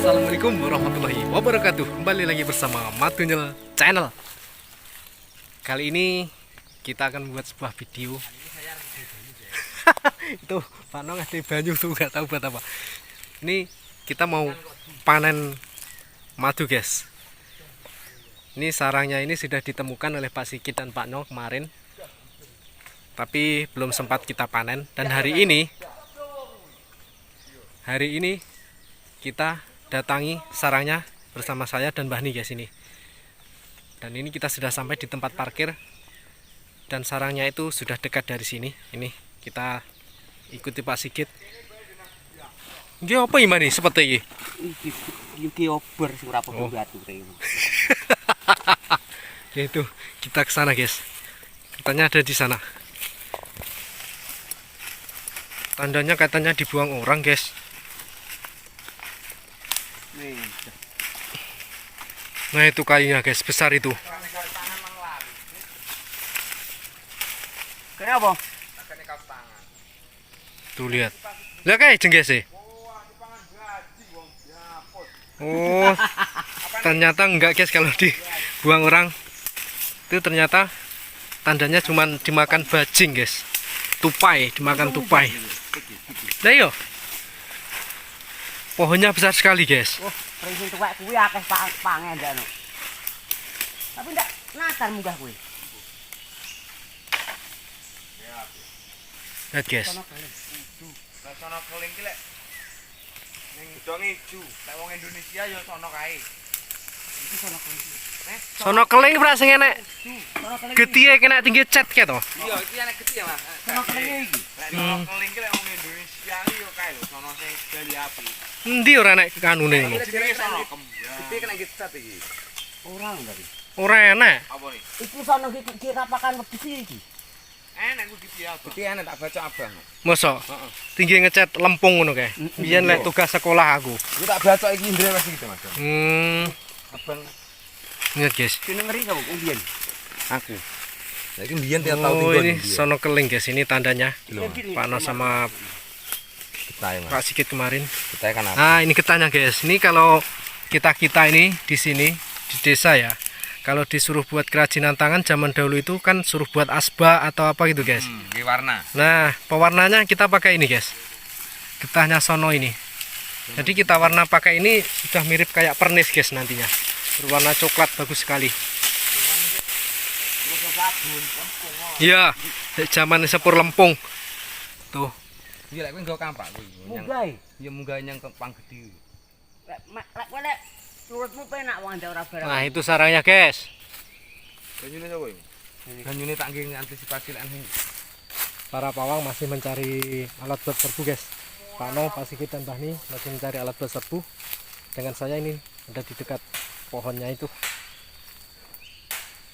Assalamualaikum warahmatullahi wabarakatuh. Kembali lagi bersama Matunyel Channel. Kali ini kita akan membuat sebuah video. Itu Pak Nong ada banyu tuh, nggak tahu buat apa. Ini kita mau panen madu, guys. Ini sarangnya ini sudah ditemukan oleh Pak Sikit dan Pak Nong kemarin, tapi belum sempat kita panen. Dan hari ini kita datangi sarangnya bersama saya dan Mbah Ni, guys, ini. Dan ini kita sudah sampai di tempat parkir dan sarangnya itu sudah dekat dari sini. Ini kita ikuti Pak Sigit. Ini apa ini seperti ini? Iki ober sing ora padha batu rene. Yaitu kita ke sana, guys. Katanya ada di sana. Tandanya katanya dibuang orang, guys. Nah, itu kayunya, guys, besar itu. Kayak apa? Tuh, lihat. Lihat kayak jengges sih. Oh, ternyata enggak, guys, kalau dibuang orang. Itu ternyata tandanya cuma dimakan bajing, guys. Tupai, dimakan tupai. Nah, yo. Pohonnya besar sekali, guys. Oh, sing tuwek kuwi akeh pangen ndakno. Tapi ndak natar munggah kuwi. Lihat, guys. Sono keling ki lek ning gedong ijo, lek wong Indonesia ya sono kae. Iki sono keling. Sono keling ora sing enek Sono keling. getihe kena tinggi cet ke to. Iya, iki enek gede, Mas. Sono keling iki. Lek sono keling ki lek wong Indonesia ki yo kae lho, sono sing gali api. Endi ora enek kanune ngono. Jenenge sono gede kena gecat iki. Ora ndari. Ora enek. Apa nih? Iki sono iki rapakan wedhus iki. Enek ku gede apa? Gede enek tak baca abang. Mosok Heeh. tinggi ngecat lempung ngono kae. Biyen lek tugas sekolah aku. Ku tak baca iki Indra wis gitu, Mas. Abang. Lihat, guys. Kene ngeri kamu mbiyen. Aku. Lah iki mbiyen tiap tahun Oh, tinggal. ini sono keling, guys. Ini tandanya. Lho, Pak Nos sama kita ya, Mas. Pak Sigit kemarin. Kita kan apa? Nah, ini getahnya, guys. Ini kalau kita ini di sini di desa ya. Kalau disuruh buat kerajinan tangan zaman dahulu itu kan suruh buat asbak atau apa gitu, guys. Iki warna. Nah, pewarnanya kita pakai ini, guys. Getahnya sono ini. Jadi kita warna pakai ini sudah mirip kayak pernis, guys, nantinya. Berwarna coklat, bagus sekali. Iya, zaman sepur lempung. Tuh. Iya lek kowe nggo kampak kuwi. Munggah. Ya munggah nyang pang gede. Lek kowe lek nurutmu penak wong ndak ora barang. Nah, itu sarangnya, guys. Ganyune sapa iki? Ganyune tak nggih antisipasi lek sing Para pawang masih mencari alat buat serbu, guys. Pak Nong, Pak Sigit, dan Mbah Ni masih mencari alat buat serbu. Dengan saya ini ada di dekat pohonnya itu.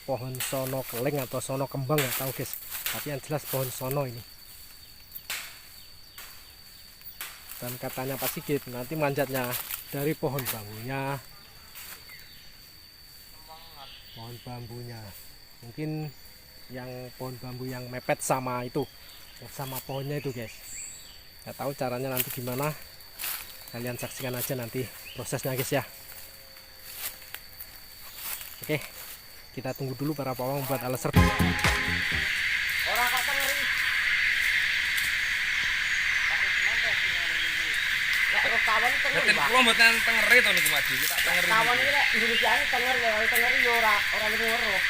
Pohon sono keling atau sono kembang, nggak tahu, guys. Tapi yang jelas pohon sono ini. Dan katanya Pak Sigit nanti manjatnya dari pohon bambunya. Pohon bambunya. Mungkin yang pohon bambu yang mepet sama itu, sama pohonnya itu, guys. Nggak tahu caranya nanti gimana. Kalian saksikan aja nanti prosesnya, guys, ya. Oke, kita tunggu dulu para pawang buat alat serbu. Ora kok tengeri. Lek ora kawan tengeri. Betul kula mboten tengeri to niku Mas. Kita tengeri. Kawan iki lek Indonesia ini tengeri yo ora weruh.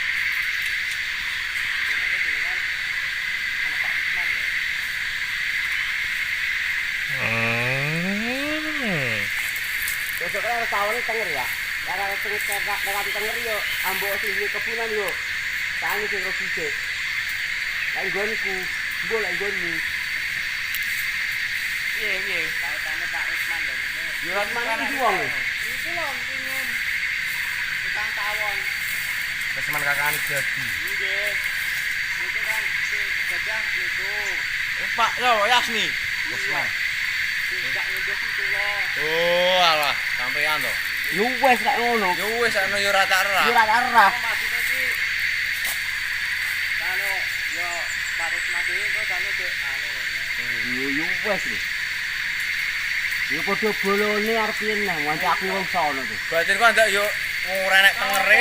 Besok ora kawan tengeri ya. Ora tengeri yo ambok sing di kebunan yo. Tani sing robije. Lah nggonku, mbok lek nggonmu. Piye. Kaitane Pak Usman lho. Yo Usman iki wong. Iki lho pingin tukang tawon. Keseman kakane jadi. Nggih. Itu kan sing gajah niku. Pak, yo Yasni. Keseman. Tidak ngunduh itu lho. Oh, alah, sampean to. Yo wis lek ngono. Yo wis ana yo ora tak Yo ora. ora ora. Maksudnya iki kalau yo Paris Madrid kok kanu dek anu. Yo wis lho. Ya padha bolone arep piye nang wancak aku wong sono tuh. Berarti kok ndak yo ora nek tengere.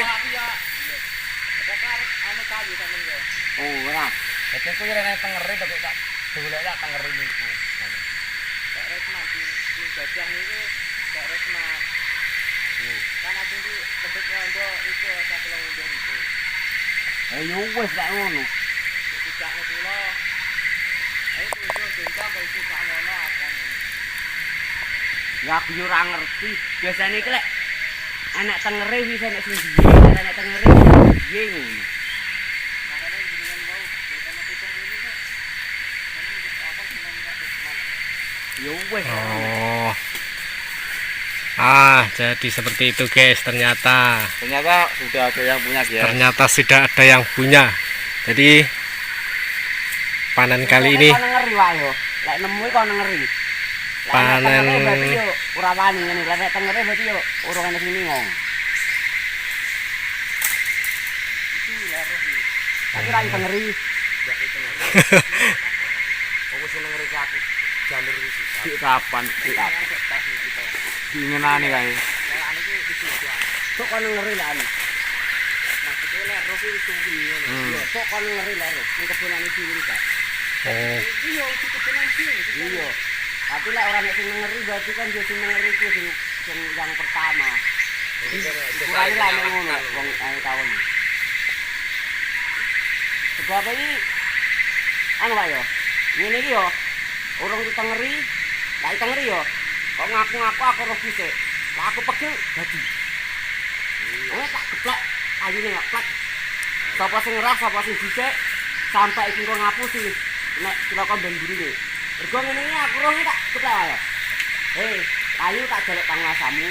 Oh, ora. Berarti kok ora nek tengere tapi tak golek tak tengere niku. Kak Resman di Gajah niku Kak Resman. Kan aku iki kebet rondo iku satu lonjo iku. Ayo wis lek ngono. Tidak kula. Ayo tunjuk dendam kok iku sak ngono akan. Ya aku yo ora ngerti. Biasane iki lek enek tengere wis enek sing biye, enek tengere biye ngono. Makanya jenengan mau karena pitung ini kok. Kan apa seneng Kak Resman. Ya wis. Oh. Ah, jadi seperti itu guys, ternyata Sudah ada yang punya guys. ternyata sudah ada yang punya. Jadi panen kali ini Kok ngeri wae yo. Lek nemu kok ngeri. Panen. Berarti yo ora wani ngene. Lek tengere berarti yo urung ana sing ngong. Itu lero iki. Tapi ra tengeri. Aku seneng ngeri aku. Jalur iki. Dik kapan? Dingenane kae. Lah ane iki disudah. Kok kono ngeri lek ane. Maksudnya lero iki suwi ngono. Iya, kok kono ngeri lek ning kebunane dhewe ta. oh, Iya, itu kebenan sih. Iya. Tapi lek ora nek sing ngeri berarti kan yo sing ngeri ku sing yang pertama. Dikurangi lah nek ngono wong ae tahun. Sebab iki anu wae yo. Ngene iki yo. Urung ditengeri, lek ditengeri yo. Kok ngaku-ngaku aku roh dhisik. Lah aku pegel dadi. Wes tak geplek ayune kok plek. Sapa sing ngerah, sapa sing dhisik sampai iki kok ngapusi nek cilaka ben burine. Mergo ngene iki aku roh tak geplek wae. Hei, ayo tak jaluk panguasamu.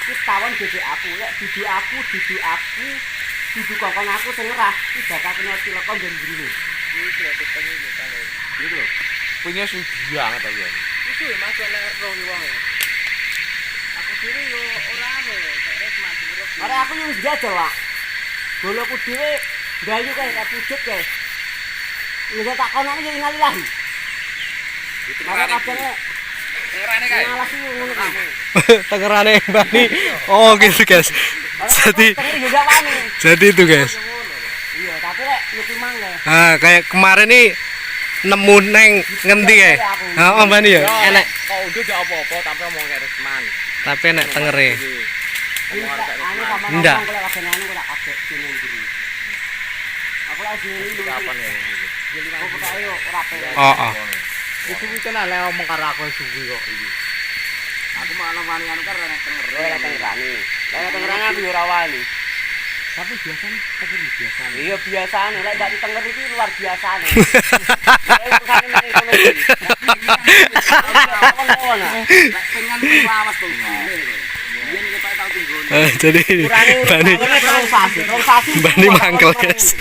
Iki tawon dede aku, lek dudu aku, dudu kokon aku sing ngerah, iki bakal kena cilaka ben burine. Iki ketemu iki kalau. Gitu lho. Punya sudah banget aku. Itu ya Mas lero iki wong. Aku dhewe yo ora anu, Kak Resman terus. Mare aku yo wis jajal, Pak. Boloku dhewe ndayu kae tak pucuk kae. Iya tak konane yo inalillahi. Mare kadang Tengerane kae. ngalah iki ngono kae. tengerane Bani. Oh gitu guys. Jadi itu guys. Iya, tapi lek luki mangga. Ah, kayak kemarin nih nemu neng ngendi ya? Ah, oh, Bani ya. Enek, Kok udah gak apa-apa tapi mau kayak Resman. tapi enek tengere. Anu sama Ndak. ngomong lek kadang anu lek adek sini iki. Aku lek sini iki. Kapan ya? Aku tak ayo ora pe. Oh, oh. Itu iki kan lek ngomong karo aku suwi kok iki. Aku malah wani anu kan nek tenger. Lek tengerane. Lek tengerane aku yo ora wani. Tapi biasanya tengeri biasanya. Iya biasanya, lek gak ditenger iki luar biasane. Lek urusan ning kono iki. Pengen lawas to. Yen kita tau tunggu. Jadi Bani Bani mangkel guys.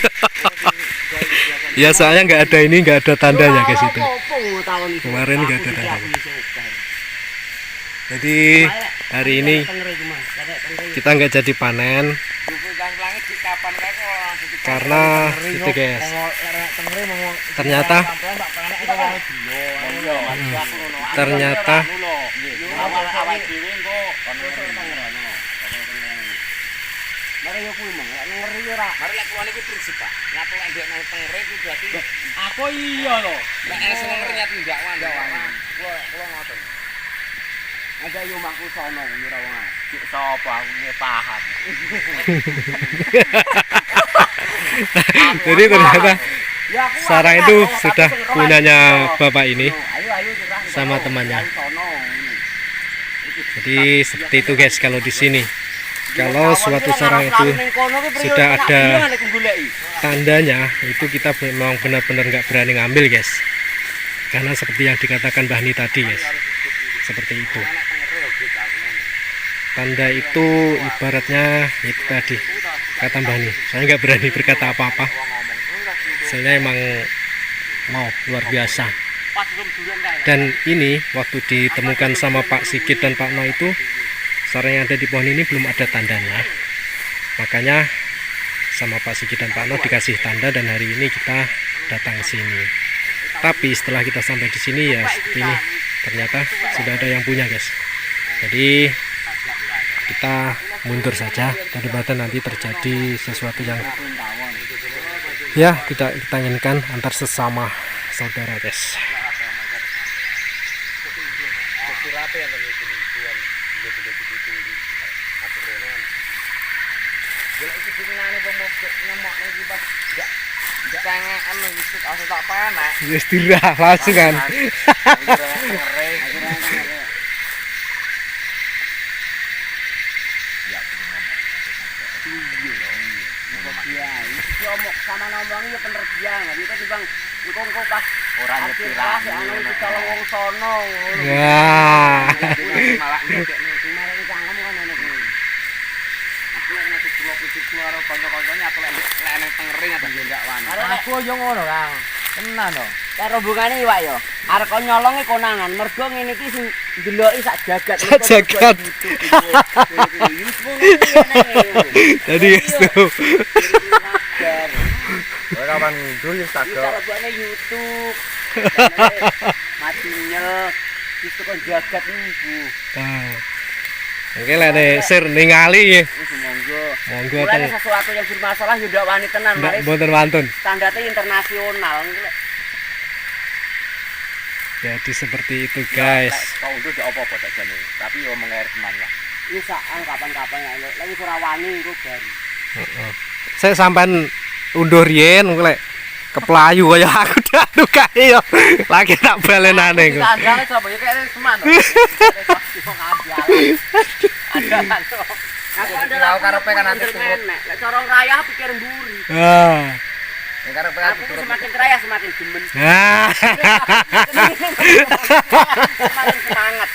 Ya soalnya nggak ada ini, nggak ada tandanya guys itu. Kemarin nggak ada tandanya. Jadi hari ini kita nggak jadi panen karena itu guys. Ternyata Mari lek kuwi iki prinsip, Pak. Nyatu lek ndek nang tengere iki berarti Aku iya lho. nek ana sing ngeri nyatu ndak wani. Kula ngoten. Ada yo mangku sono ora wong. Sapa aku iki paham. jadi ternyata sarang itu sudah punyanya bapak ini sama temannya. Jadi seperti itu guys kalau di sini. Kalau suatu sarang itu sudah ada tandanya, itu kita memang benar-benar nggak berani ngambil guys. Karena seperti yang dikatakan Bahni tadi guys, seperti itu. Tanda itu ibaratnya itu tadi kata Bahni. Saya nggak berani berkata apa-apa. Saya emang mau luar biasa. Dan ini waktu ditemukan sama Pak Sigit dan Pak No itu, sarang yang ada di pohon ini belum ada tandanya. Makanya sama Pak Sigit dan Pak No dikasih tanda dan hari ini kita datang sini. Tapi setelah kita sampai di sini ya seperti ini ternyata sudah ada yang punya guys. Jadi kita mundur saja daripada nanti terjadi sesuatu yang ya tidak kita inginkan antar sesama saudara guys. Istirahat langsung kan. Sama ngomong ya penerbiang, itu di bang, engko pas orang nyepirah, anu itu kalau wong sono. Ya. Malah kemarin cangkem kan anu kuwi. Aku lek nek keluar kanca-kancane aku lek nang tengering apa yo ndak wani. Aku yo ngono, Kang. Tenan to. Kayak rombongane iwak yo. Arep kon nyolonge konangan, mergo ngene iki sing ndeloki sak jagat. Sak jagat. Jadi itu. Ora kapan ngidul ya tak Kita lebokne YouTube. Mati nyel. Itu kon jagat niku. Oke lah nih sir ningali ya. Monggo. Monggo Mulane teng. sesuatu yang bermasalah yo ndak wani tenan, Ndak mari mboten wantun. standarnya internasional. Jadi seperti itu guys. Kau itu ndak apa-apa tak jane, tapi yo mengair teman lah. Iki sak kapan-kapan ya, lagi ora wani iku baru. Heeh. Saya sampean undur riyen lek keplayu kaya aku dak kae yo. Lagi tak balenane ku. Sandale sapa ya kayak seman. Ada kan. Aku Tahu karepe kan nanti turut. Lek corong raya pikir mburi. Ah. Ya karepe Aku tuh semakin raya semakin demen. Nah. Semakin semangat.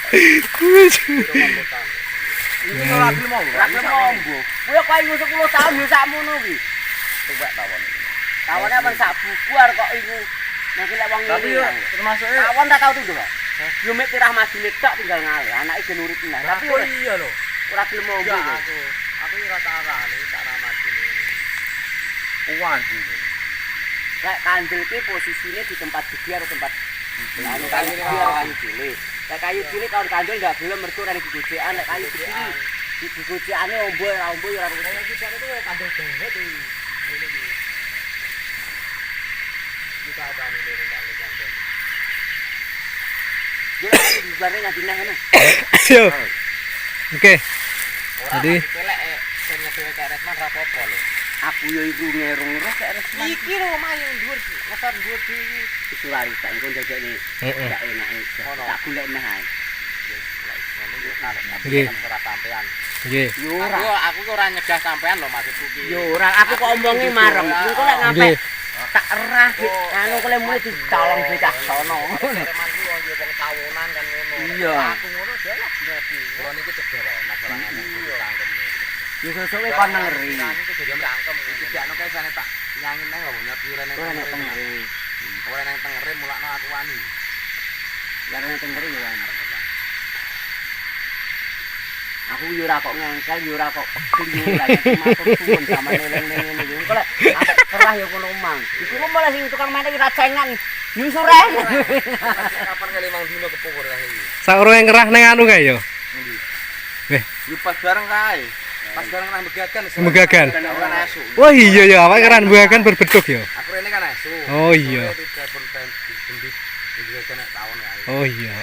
iki ora gelem mau. Ora ngombo. Kuwi kok iku 10 tahun yo sakmono kuwi. Coba tawon. Tawane apa sak bubar kok iku. Nek lek wong Tapi yo termasuk tawon tak tau tuh, Pak. Yo mek tirah majine tok tinggal ngalih. Anake gen urip tenan. Tapi iya lho. ora gelem ngombo. Enggak aku yo ora tarani, tak ramati ini. Uwan iki. Lek kandel ki posisine di tempat gede atau tempat anu kayu gede atau kayu cilik. Lek kayu cilik kalau kandel enggak gelem mergo ora digojekan, lek kayu gede iki digojekane ombo ora ombo ora ono. Kayak iki itu kandel banget iki. Ngene iki. Kita ada nih dari ndak kandel. Yo dibarne nganti neh ngono. Yo. Oke. Jadi kelek sing nyetuke kayak Resman ra apa-apa lho. Aku yo iku ngerung-ngerung kek resman. Iki lho main dhuwur, ngesar dhuwur iki. Iku lari tak engko jajane. Heeh. Gak enak iki. Tak golek neh ae. Nggih. Ora sampean. nggih. Yo ora. Aku ki ora nyegah sampean lho maksudku ki. Yo ora aku kok omonge marem. Engko lek ngampe Nggih. tak erah Dik. Anu kok lek mulai dicolong bocah sono. Teman ku wong wong tahunan kan ngono. Iya. Aku ngono jelas ngerti. Kulo niki cedhek kok masalahnya cangkem. Yo sesuk kowe kon ngeri. Iku kudu cangkem iki jakno kae sane tak nyangin nang lho nyepire nang Ora nek tengeri. Ora nang tengere mulakno aku wani. Lah nek tengeri yo ana. Aku yo ora kok ngengkel yo ora kok pegel yo lagi matur suwun sama neng-neng ngene iki. Engko lek ampe kerah yo kono mang. Iku kok malah sing tukang main iki racengan. Nyusur ae. Kapan kali mang dino kepungkur kae iki. Saurunge ngerah ning anu kae yo. Endi? Weh. Yo pas bareng kae. Pas bareng nang begagan. Begagan. Ora nesu. Wah iya ya, awake keran buakan berbeduk yo. Aku rene kan nesu. Oh iya. Telepon gendit. Iki kene tahun ya. Oh iya.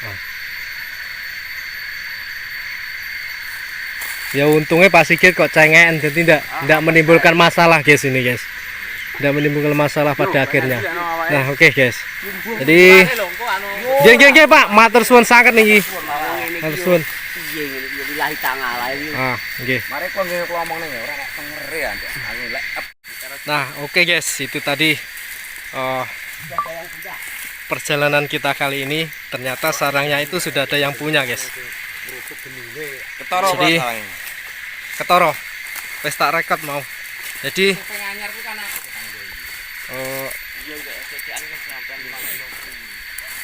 Ya untungnya Pak Sigit kok cengen, jadi tidak menimbulkan masalah guys ini guys. Tidak menimbulkan masalah pada akhirnya. Nah oke guys. Jadi geng Pak, matur suwun sangat nih. Matur suwun. Piye ngene iki billahi ta'ala iki. Ah, nggih. Mari kok ngene kula omong ning ora nek tengere ya. Aku lek Nah, oke guys, itu tadi perjalanan kita kali ini. Ternyata sarangnya itu sudah ada yang punya guys. Ketara Jadi- apa Ketoro. Wis tak rekod mau. Jadi anyar ku kan aku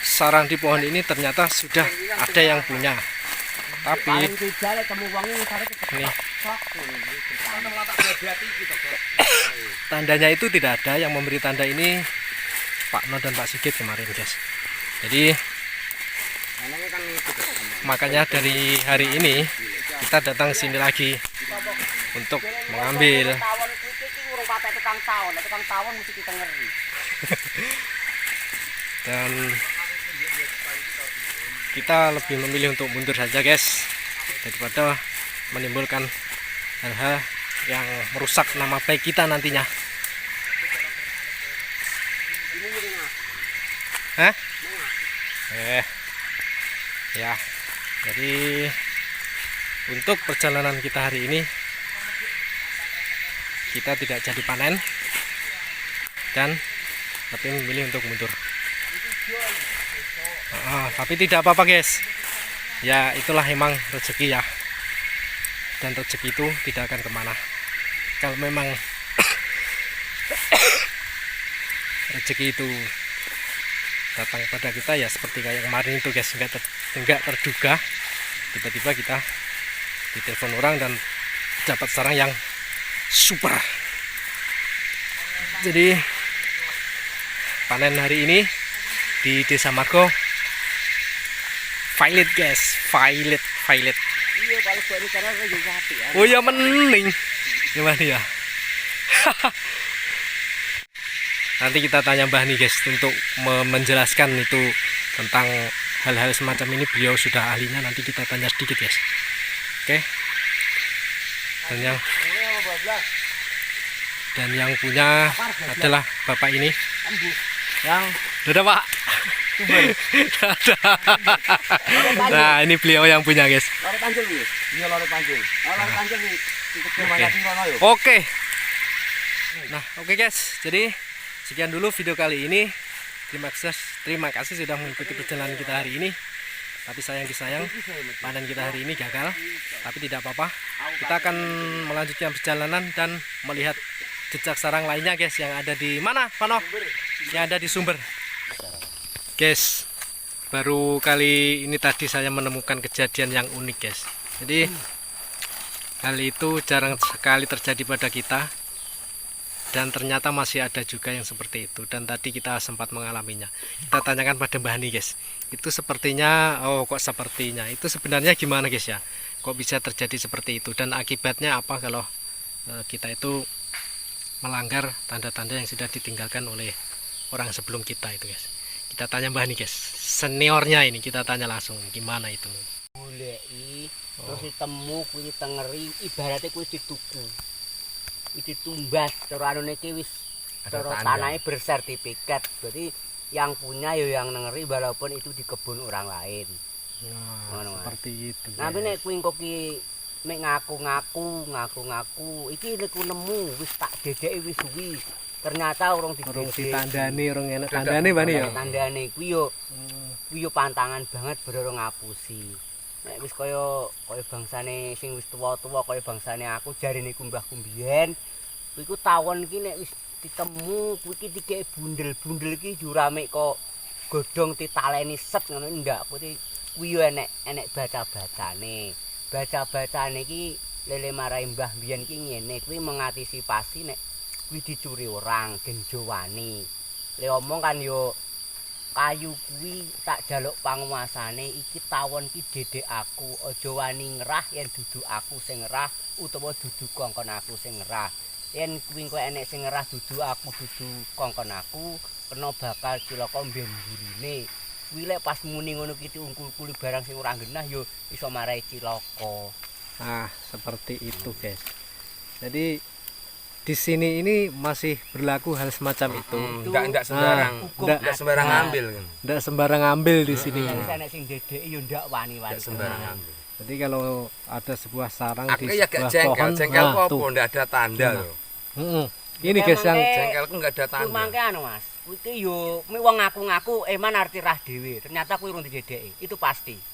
sarang di pohon ini ternyata sudah ada yang punya. Tapi Paling tidak lek temu wong iki sare ini sok. tandanya itu tidak ada. Yang memberi tanda ini Pak No dan Pak Sigit kemarin guys. Jadi Anaknya kan itu. Makanya dari hari ini kita datang sini lagi untuk mengambil. Tawon kuwi iki urung patek tukang tawon, tukang tawon mesti kita ngeri. Dan kita lebih memilih untuk mundur saja guys, daripada menimbulkan hal-hal yang merusak nama baik kita nantinya. Hah? Ya, jadi untuk perjalanan kita hari ini kita tidak jadi panen dan lebih memilih untuk mundur. Tapi tidak apa-apa guys, ya itulah emang rezeki ya, dan rezeki itu tidak akan kemana. Kalau memang rezeki itu datang pada kita ya seperti kayak kemarin itu guys, enggak terduga tiba-tiba kita ditelepon orang dan dapat sarang yang super. Jadi panen hari ini di Desa Margo violet guys, violet. Iya kalau buat cara yo sapi ya. Oh ya mending gimana ya. Nanti kita tanya Mbah nih guys untuk menjelaskan itu tentang hal-hal semacam ini, beliau sudah ahlinya, nanti kita tanya sedikit guys. Oke. Dan yang punya adalah bapak ini yang dadah pak. Nah ini beliau yang punya guys. Loro Tanjung iki. Iya loro Tanjung. Loro Tanjung iki. Oke. Nah oke guys, jadi sekian dulu video kali ini. Terima kasih sudah mengikuti perjalanan kita hari ini. Tapi sayang disayang, panen kita hari ini gagal. Tapi tidak apa-apa, kita akan melanjutkan perjalanan dan melihat jejak sarang lainnya guys, yang ada di mana Vano? Yang ada di Sumber. Guys, baru kali ini tadi saya menemukan kejadian yang unik guys. Jadi hal itu jarang sekali terjadi pada kita, dan ternyata masih ada juga yang seperti itu, dan tadi kita sempat mengalaminya. Kita tanyakan pada Mbah Hani guys, itu sepertinya, oh kok sepertinya, itu sebenarnya gimana guys ya, kok bisa terjadi seperti itu, dan akibatnya apa kalau kita itu melanggar tanda-tanda yang sudah ditinggalkan oleh orang sebelum kita itu guys. Kita tanya Mbah Hani guys, seniornya ini, kita tanya langsung gimana itu. Goleki terus ditemu kuwi tengeri, ibaratnya kuwi dituku. Iki ditumbas, cara anune iki wis cara tanahnya bersertifikat. Berarti yang punya ya yang nengeri walaupun itu di kebun orang lain. Nah, seperti itu. Nah, nek kuwi engko ki mek ngaku-ngaku, iki nek nemu wis tak dedeki wis suwi. Ternyata urung ditandani, urung enak tandane Bani ya. Tandane kuwi yo pantangan banget beroro ngapusi. Nek wis kaya bangsane sing wis tuwa-tuwa kaya bangsane aku jarine kumbahku mbiyen, kuwi ku tawon iki nek wis ditemu kuwi iki dikek bundel-bundel iki jurame kok godhong ditaleni set ngono ndak kuwi yo enek baca-bacane. Baca-bacane iki lele marai mbah mbiyen iki ngene, kuwi mengantisipasi nek kuwi dicuri orang genjo wani. Le omong kan yo kayu kuwi tak jaluk panguasane iki tawon iki dedek aku, aja wani ngerah yen dudu aku sing ngerah utawa dudu kongkon aku sing ngerah. Yen kuwi kok enek sing ngerah dudu aku dudu kongkon aku, kena bakal cilaka mben-mburine. Kuwi lek pas muni ngono ki ungkul-ungkuli barang sing ora genah yo iso marai cilaka. Nah, seperti itu, guys. Jadi di sini ini masih berlaku hal semacam itu. Enggak sembarang. Enggak sembarang ngambil kan. Enggak sembarang ngambil di sini. Nek sing dedeki yo ndak wani-wani. Enggak sembarang ngambil. Jadi kalau ada sebuah sarang Aku di ya sebuah gak jengkel, pohon, jengkel nah, apa enggak ada tanda loh. Ini guys yang Jengkelku enggak ada tanda. Mangke anu Mas, kuwi ki yo wong ngaku-ngaku eman arti rah dhewe. Ternyata kuwi urung didedeki. Itu pasti.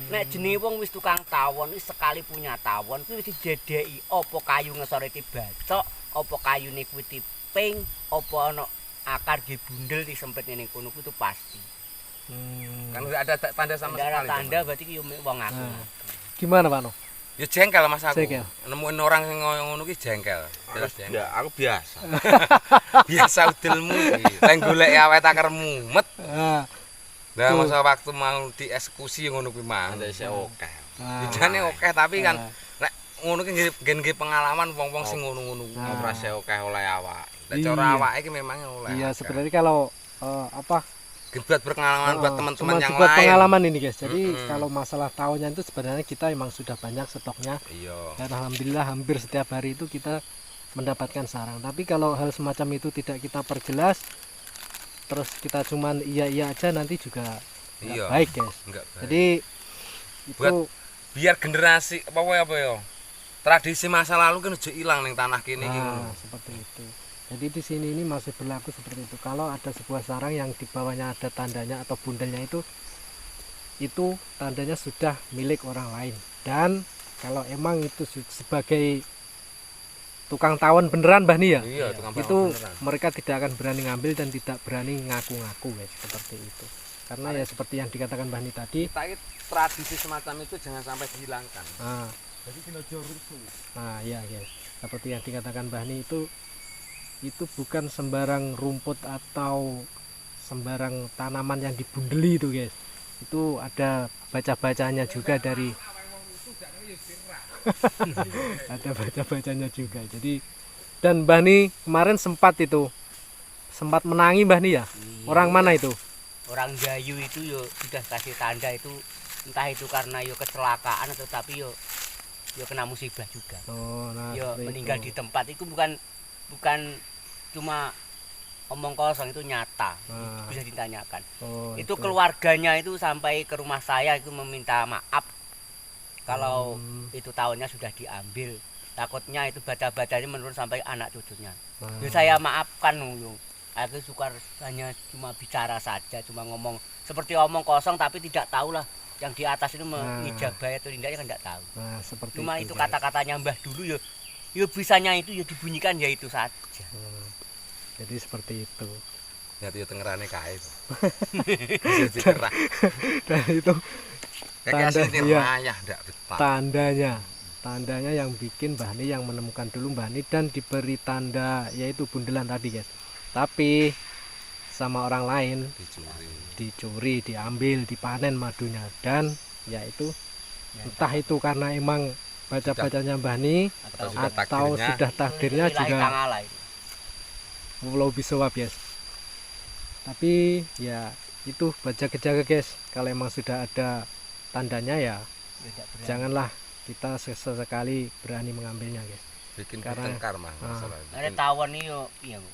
Nek jenenge wong wis tukang tawon, wis sekali punya tawon, kuwi wis didedeki. Apa kayu ngesore dibacok, apa kayune kuwi diping, apa ana akar dibundel disempit ning kono kuwi itu pasti. Kan enggak ada tanda sama sekali. Ada tanda berarti ki yo wong ngaku. gimana Pak No? Ya jengkel Mas aku. Jengkel. Nemuin orang sing ngono ki jengkel. Jelas jengkel. Ya, aku biasa. Biasa udelmu iki. Teng golek awet akar mumet. Lah masa waktu mau dieksekusi ngono kuwi mang wis oke. Bedane oke tapi kan nek ngono ki nggih pengalaman wong-wong sing ngono-ngono ora se oke oleh awak. Nek cara awake iki memang oleh. Iya, sebenarnya kalau buat berpengalaman buat teman-teman yang buat lain. pengalaman ini guys. Jadi kalau masalah tahunnya itu sebenarnya kita emang sudah banyak stoknya. Iya. Dan alhamdulillah hampir setiap hari itu kita mendapatkan sarang. Tapi kalau hal semacam itu tidak kita perjelas, terus kita cuman iya aja, nanti juga nggak baik guys. Enggak baik. Jadi itu buat biar generasi apa ya tradisi masa lalu kan udah hilang ning tanah kene iki. Seperti itu. Jadi di sini ini masih berlaku seperti itu. Kalau ada sebuah sarang yang di bawahnya ada tandanya atau bundelnya itu tandanya sudah milik orang lain. Dan kalau emang itu sebagai tukang tawon beneran Mbah Ni ya, Iya, tukang tawon itu beneran. mereka tidak akan berani ngambil dan tidak berani ngaku-ngaku guys, seperti itu. Karena ya seperti yang dikatakan Mbah Ni tadi. Kita tradisi semacam itu jangan sampai dihilangkan. Jadi kena rusuh. Nah iya guys, seperti yang dikatakan Mbah Ni itu bukan sembarang rumput atau sembarang tanaman yang dibundeli itu guys. Itu ada baca-bacanya juga dari ada baca-bacanya juga. Jadi dan Mbah Ni kemarin sempat menangi Mbah Ni ya. Orang mana itu? Orang Gayu itu yo sudah kasih tanda itu, entah itu karena yo kecelakaan atau tapi yo kena musibah juga. Oh, nah Yo seperti meninggal itu. di tempat itu bukan cuma omong kosong, itu nyata. Nah, Bisa ditanyakan. oh, Itu keluarganya itu sampai ke rumah saya itu meminta maaf kalau itu tahunnya sudah diambil. Takutnya itu baca-bacanya menurun sampai anak cucunya. Nah, Ya saya maafkan Nung. Aku suka hanya cuma bicara saja, cuma ngomong seperti omong kosong tapi tidak tahulah yang di atas itu mengijabai atau tidaknya kan tidak tahu. nah seperti Cuma itu, itu guys. kata-katanya Mbah dulu ya bisanya itu ya dibunyikan ya itu saja. Jadi seperti itu. Nyati tengerane kae to. Bisa dikerah. Dan itu Kayak Tanda, asli iya. rayah ndak betah. tandanya yang bikin Mbah Ni, yang menemukan dulu Mbah Ni dan diberi tanda yaitu bundelan tadi guys. Tapi sama orang lain dicuri, diambil, dipanen madunya, dan yaitu entah itu karena emang baca-bacanya Mbah Ni Atau atau sudah takdirnya Ilahi juga ta'ala itu. walau bisawab guys. Tapi ya itu jaga-jaga guys, kalau emang sudah ada tandanya ya Tidak berani. janganlah kita sesekali berani mengambilnya guys. bikin Karena- bertengkar mah masalah. Ada tawon ini yo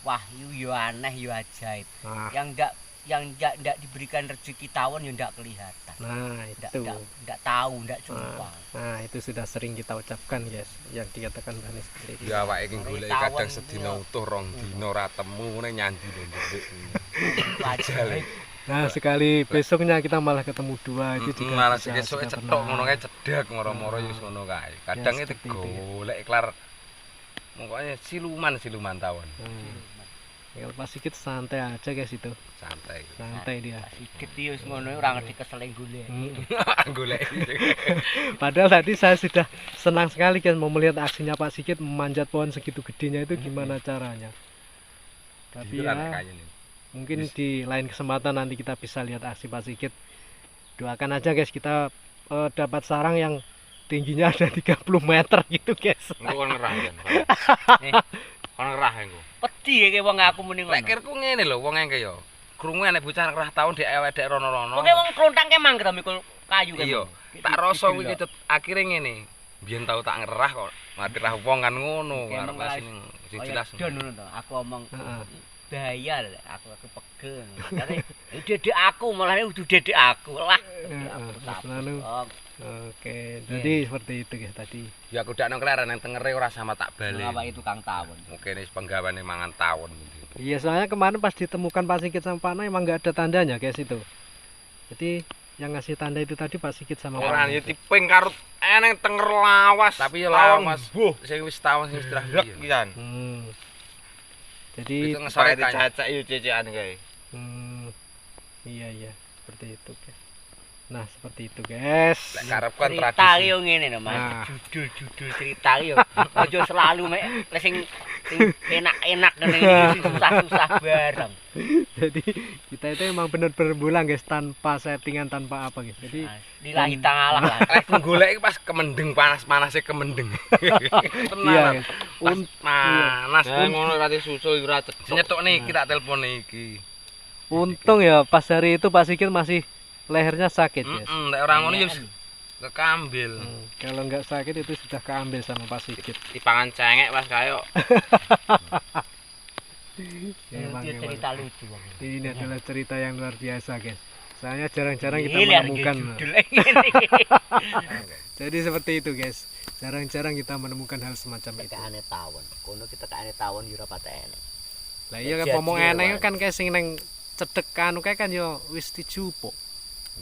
wahyu yo aneh yo ajaib. Nah, Yang ndak diberikan rezeki tawon yo ndak kelihatan. nah itu. Ndak tahu, ndak jumpa. Nah, itu sudah sering kita ucapkan guys, yang dikatakan Mbah Ni seperti itu. Ya awake iki golek Tawon kadang itu sedina ya. utuh rong dina ora temu ngene nyandi lho ndek. Ajaib. Nah, sekali besoknya kita malah ketemu dua, itu juga malah bisa, sesuk sudah cetok pernah. ngono kae cedhak moro-moro ya wis ngono kae. Kadang itu seperti itu ya. golek klar pokoknya siluman tawon. Ya, pas sedikit santai aja guys itu. Santai. Santai dia. Sedikit yo ngono ora ngerti keseling golek. Golek. Padahal tadi saya sudah senang sekali kan mau melihat aksinya Pak Sigit memanjat pohon segitu gedenya itu gimana caranya. Tapi ya mungkin di lain kesempatan nanti kita bisa lihat aksi Pak Sigit. Doakan aja guys, kita dapat sarang yang tingginya ada 30 meter gitu guys. Engko kon ngerah kan. Kon ngerah engko. Pedhi iki wong aku muni ngono. Lek kirku ngene lho wong engke ya. Krungu enek bocah ngerah taun dek ewek rono-rono. Oke wong klontang ke mangger mikul kayu kan. Iya. Tak rasa kuwi cut akhire ngene. Biyen tau tak ngerah kok mati rah wong kan ngono arep sing jelas. Don ngono to. Aku omong Heeh. bahaya aku pegel. Jadi dedek aku malah kudu dedek aku lah. Lalu oke, jadi seperti itu guys tadi. Ya aku dak nang keleren nang tengere ora sama tak bali. Apa itu Kang Tawon? Mungkin wis penggawane mangan tawon. Iya, soalnya kemarin pas ditemukan Pak Sigit sama Pak Nay emang nggak ada tandanya guys itu. Jadi yang ngasih tanda itu tadi Pak Sigit sama Pak Ora Nay. ya tiping karut eneng tenger lawas. Tapi ya Tawon, lawas. buh. Sing wis tawon sing wis Drek terakhir. pisan. Jadi Itu ngesore Sampai tanya. dicacak yo cecekan kae. iya seperti itu guys. Nah seperti itu guys. Lek karep kan Cerita tradisi. yo ngene lho Mas. Nah. Judul cerita yo. Aja selalu mek sing enak-enak ngene iki susah-susah bareng. Jadi kita itu emang bener-bener bulang guys, tanpa settingan, tanpa apa guys. Jadi Lillahi ta'ala lah. Lek golek iki pas kemendeng panas-panase kemendeng. iya Tenan. guys. Panas Nah, ngono rati susul ora cecok. nyetuk nih kita telepon iki. Untung ya pas hari itu Pak Sikil masih lehernya sakit guys. Nek ora ngono ya wis kekambil. Kalau nggak sakit itu sudah keambil sama Pak Sikil. Dipangan cengek pas kayo. Emang, Itu emang. cerita lucu. Ini adalah cerita yang luar biasa guys. Soalnya jarang-jarang kita Ini lihat menemukan. judul ngene iki. Jadi seperti itu guys. Jarang-jarang kita menemukan hal semacam itu. Tekane tawon. Kono kita tekane tawon yo ora patek enek. Lah iya kan ngomong eneng kan kayak sing neng cedek anu kae kan yo wis dijupuk.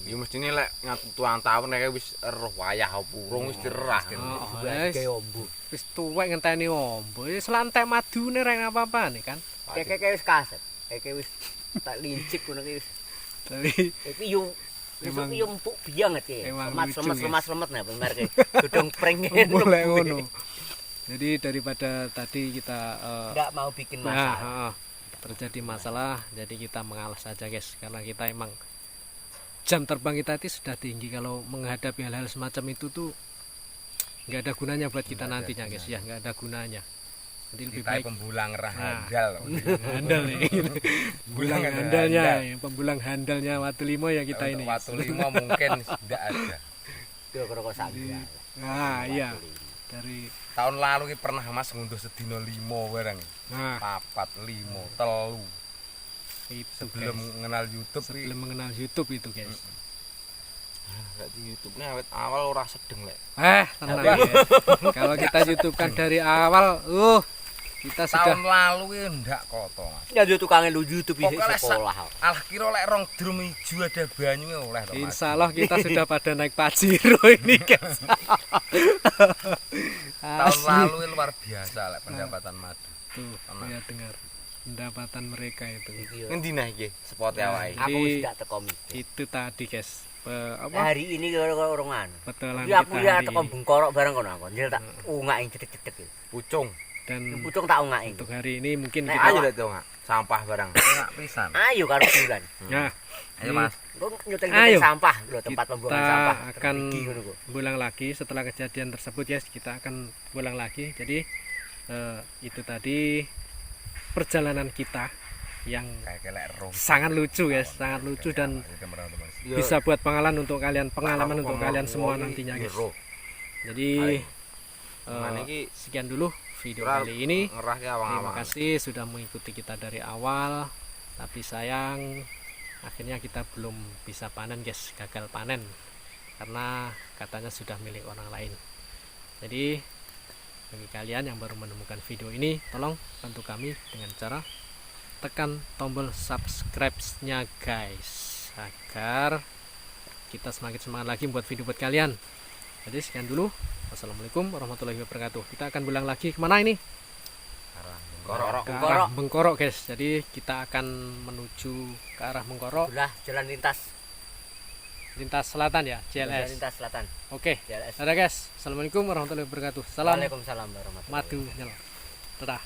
Ya mestine lek ngatu tuang tahun nek wis eruh wayah purung wis dirah. Oh, Sebagai wis ombu. wis tuwek ngenteni ombo. Wis lantek madune rek apa-apa nih kan. Keke wis kaset. Keke wis tak lincip ngono ki wis. Tapi Iki yo Emang- Emang yo empuk banget ya. emang Lemas lucu, lemas guys. lemas lemet nah bener ki. Godhong pring boleh ngono. Jadi daripada tadi kita Enggak mau bikin nah, masalah. terjadi masalah, jadi kita mengalah saja guys, karena kita emang jam terbang kita itu sudah tinggi. Kalau menghadapi hal-hal semacam itu tuh nggak ada gunanya buat kita nantinya guys ya, nggak ada gunanya. Jadi lebih Kita baik pembulang rah Nah. handal. handal nih. Bulang handalnya, pembulang handalnya Watu Limo ya kita ini. Watu lima mungkin tidak ada. Yo karo sambal. Nah, iya. Dari Tahun lalu ki pernah Mas ngunduh sedina 5 barang. nah 4, 5, 3. itu Sebelum guys. mengenal YouTube ki Sebelum mengenal YouTube itu guys. di YouTube-nya awet awal ora sedeng lek. Tenang guys. Kalau kita YouTube kan dari awal, kita sudah Tahun lalu ki ndak koto Mas. Ya yo tukang lu YouTube di Pokoknya sekolah. Alah kira lek rong drum ijo ada banyu oleh to Mas. Insya Allah kita sudah pada naik Pajero ini guys. Tahun Asli. lalu ki luar biasa lek pendapatan madu. Tuh, ya dengar pendapatan mereka itu. Ngendi nah iki spote awake? Aku Jadi- wis gak teko mi. Itu tadi guys, apa Hari ini karo orang anu. petualangan Ya aku kita ya hari teko ini. bengkorok bareng kono aku. Njel tak ungake cedek-cedek. Pucung. Dan Pucung tak ungake. untuk hari ini mungkin Nek kita Ayo lek to Mak. Sampah barang. Enak pisan. Ayo karo bulan. ya Ayo Mas. Kok Ayo. nyuting-nyuting sampah lho tempat pembuangan kita sampah. akan Iki ngono kok. pulang lagi setelah kejadian tersebut guys. Kita akan pulang lagi. Jadi itu tadi perjalanan kita yang Kayak kelek rong. sangat lucu guys, sangat lucu dan bisa buat pengalaman untuk kalian, pengalaman untuk kalian semua nantinya guys. Jadi Mana iki sekian dulu video Ora- kali ini. ngerah ki Terima awang-awang. kasih sudah mengikuti kita dari awal. Tapi sayang akhirnya kita belum bisa panen guys, gagal panen karena katanya sudah milik orang lain. Jadi bagi kalian yang baru menemukan video ini, tolong bantu kami dengan cara tekan tombol subscribe-nya guys, agar kita semakin semangat lagi buat video buat kalian. Jadi sekian dulu. Wassalamualaikum warahmatullahi wabarakatuh. Kita akan pulang lagi kemana ini? Korok. Ke arah Bengkorok guys. Jadi kita akan menuju ke arah Bengkorok, Belah jalan lintas. lintas selatan ya, Jalan JLS. lintas selatan. Oke. JLS. Dadah guys. Assalamualaikum warahmatullahi wabarakatuh. Salam Waalaikumsalam warahmatullahi madu nyala. Dadah.